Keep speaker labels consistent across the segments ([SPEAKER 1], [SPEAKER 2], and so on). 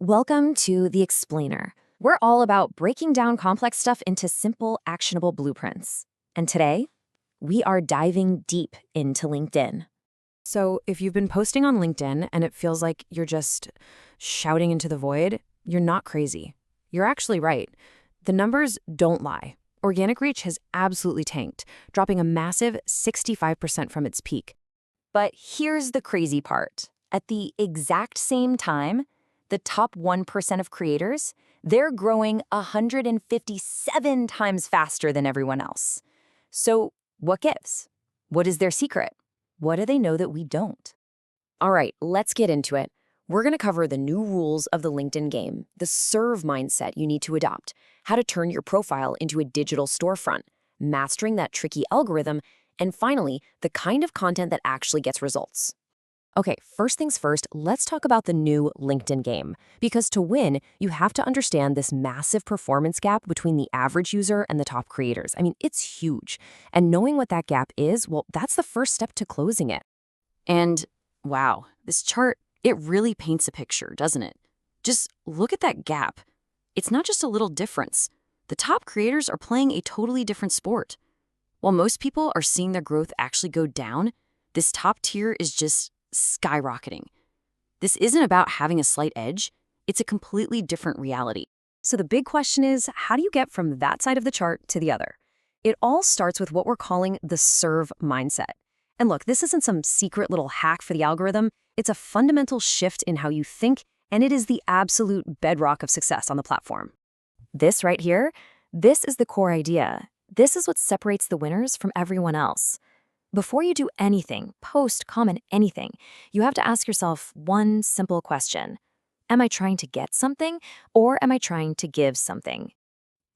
[SPEAKER 1] Welcome to The Explainer. We're all about breaking down complex stuff into simple, actionable blueprints. And today, we are diving deep into LinkedIn. So, if you've been posting on LinkedIn and it feels like you're just shouting into the void, you're not crazy. You're actually right. The numbers don't lie. Organic reach has absolutely tanked, dropping a massive 65% from its peak. But here's the crazy part. At the exact same time, the top 1% of creators, they're growing 157 times faster than everyone else. So what gives? What is their secret? What do they know that we don't? All right, let's get into it. We're going to cover the new rules of the LinkedIn game, the serve mindset you need to adopt, how to turn your profile into a digital storefront, mastering that tricky algorithm, and finally, the kind of content that actually gets results. Okay, first things first, let's talk about the new LinkedIn game. Because to win, you have to understand this massive performance gap between the average user and the top creators. I mean, it's huge. And knowing what that gap is, well, that's the first step to closing it. And wow, this chart, it really paints a picture, doesn't it? Just look at that gap. It's not just a little difference. The top creators are playing a totally different sport. While most people are seeing their growth actually go down, this top tier is just skyrocketing. This isn't about having a slight edge. It's a completely different reality. So the big question is, how do you get from that side of the chart to the other? It all starts with what we're calling the serve mindset. And look, this isn't some secret little hack for the algorithm. It's a fundamental shift in how you think, and it is the absolute bedrock of success on the platform. This right here, this is the core idea. This is what separates the winners from everyone else. Before you do anything, post, comment, anything, you have to ask yourself one simple question. Am I trying to get something, or am I trying to give something?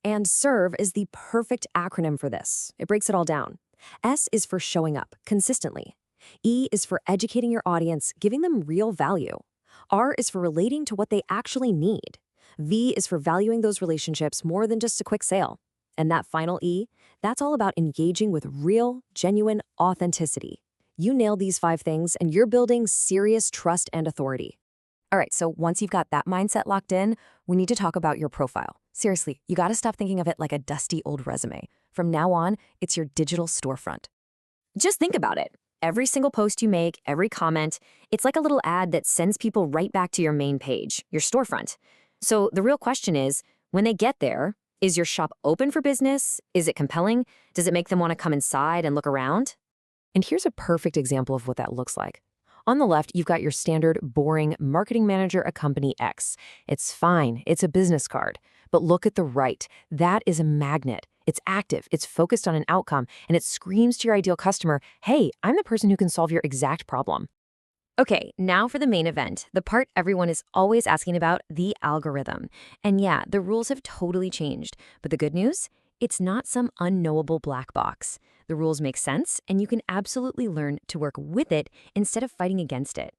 [SPEAKER 1] And SERVE is the perfect acronym for this. It breaks it all down. S is for showing up consistently. E is for educating your audience, giving them real value. R is for relating to what they actually need. V is for valuing those relationships more than just a quick sale. And that final E, that's all about engaging with real, genuine authenticity. You nail these 5 things and you're building serious trust and authority. All right, so once you've got that mindset locked in, we need to talk about your profile. Seriously, you gotta stop thinking of it like a dusty old resume. From now on, it's your digital storefront. Just think about it. Every single post you make, every comment, it's like a little ad that sends people right back to your main page, your storefront. So the real question is, when they get there, is your shop open for business? Is it compelling? Does it make them want to come inside and look around? And here's a perfect example of what that looks like. On the left, you've got your standard, boring marketing manager at company X. It's fine. It's a business card. But look at the right. That is a magnet. It's active. It's focused on an outcome. And it screams to your ideal customer, hey, I'm the person who can solve your exact problem. Okay, now for the main event, the part everyone is always asking about, the algorithm. And yeah, the rules have totally changed. But the good news? It's not some unknowable black box. The rules make sense, and you can absolutely learn to work with it instead of fighting against it.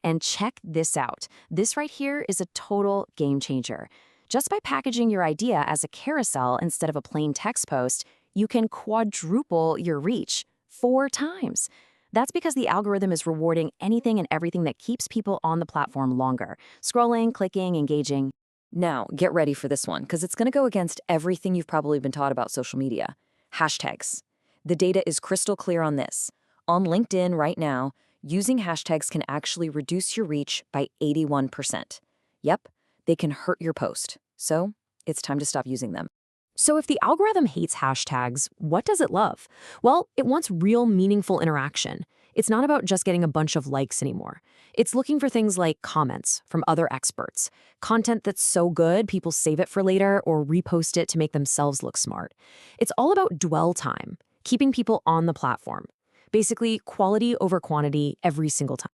[SPEAKER 1] And check this out. This right here is a total game changer. Just by packaging your idea as a carousel instead of a plain text post, you can quadruple your reach 4 times. That's because the algorithm is rewarding anything and everything that keeps people on the platform longer. Scrolling, clicking, engaging. Now, get ready for this one, because it's going to go against everything you've probably been taught about social media. Hashtags. The data is crystal clear on this. On LinkedIn right now, using hashtags can actually reduce your reach by 81%. Yep, they can hurt your post. So, it's time to stop using them. So if the algorithm hates hashtags, what does it love? Well, it wants real, meaningful interaction. It's not about just getting a bunch of likes anymore. It's looking for things like comments from other experts, content that's so good people save it for later or repost it to make themselves look smart. It's all about dwell time, keeping people on the platform. Basically, quality over quantity every single time.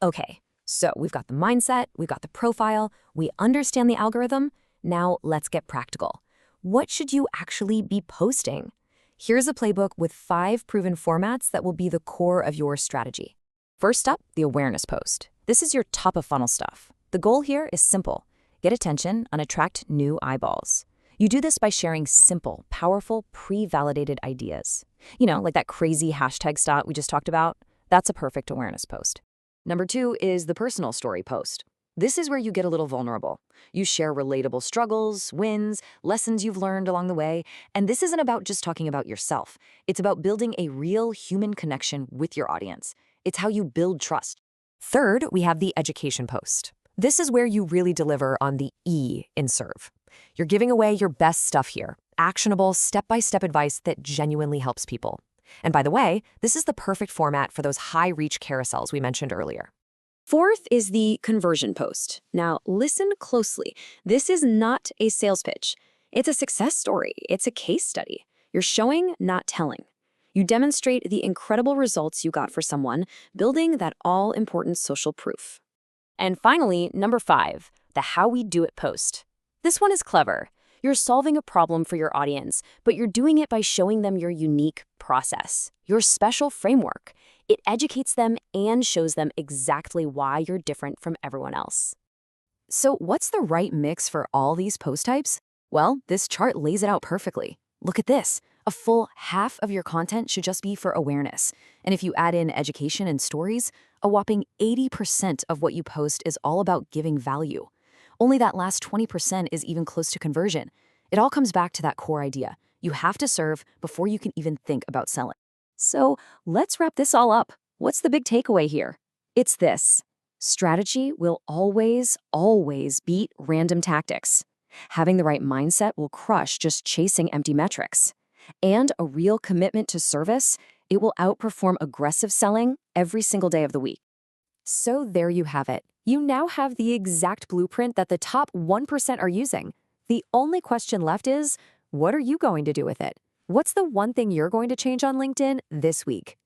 [SPEAKER 1] Okay, so we've got the mindset, we've got the profile, we understand the algorithm. Now let's get practical. What should you actually be posting? Here's a playbook with 5 proven formats that will be the core of your strategy. First up, the awareness post. This is your top of funnel stuff. The goal here is simple. Get attention and attract new eyeballs. You do this by sharing simple, powerful, pre-validated ideas. You know, like that crazy hashtag stat we just talked about. That's a perfect awareness post. Number 2 is the personal story post. This is where you get a little vulnerable. You share relatable struggles, wins, lessons you've learned along the way, and this isn't about just talking about yourself. It's about building a real human connection with your audience. It's how you build trust.
[SPEAKER 2] Third, we have the education post. This is where you really deliver on the E in serve. You're giving away your best stuff here, actionable, step-by-step advice that genuinely helps people. And by the way, this is the perfect format for those high-reach carousels we mentioned earlier.
[SPEAKER 3] Fourth is the conversion post. Now, listen closely. This is not a sales pitch. It's a success story. It's a case study. You're showing, not telling. You demonstrate the incredible results you got for someone, building that all-important social proof.
[SPEAKER 1] And finally, number 5, the how we do it post. This one is clever. You're solving a problem for your audience, but you're doing it by showing them your unique process, your special framework. It educates them and shows them exactly why you're different from everyone else. So what's the right mix for all these post types? Well, this chart lays it out perfectly. Look at this. A full half of your content should just be for awareness. And if you add in education and stories, a whopping 80% of what you post is all about giving value. Only that last 20% is even close to conversion. It all comes back to that core idea. You have to serve before you can even think about selling. So let's wrap this all up. What's the big takeaway here? It's this. Strategy will always, always beat random tactics. Having the right mindset will crush just chasing empty metrics. And a real commitment to service, it will outperform aggressive selling every single day of the week. So there you have it. You now have the exact blueprint that the top 1% are using. The only question left is, what are you going to do with it? What's the one thing you're going to change on LinkedIn this week?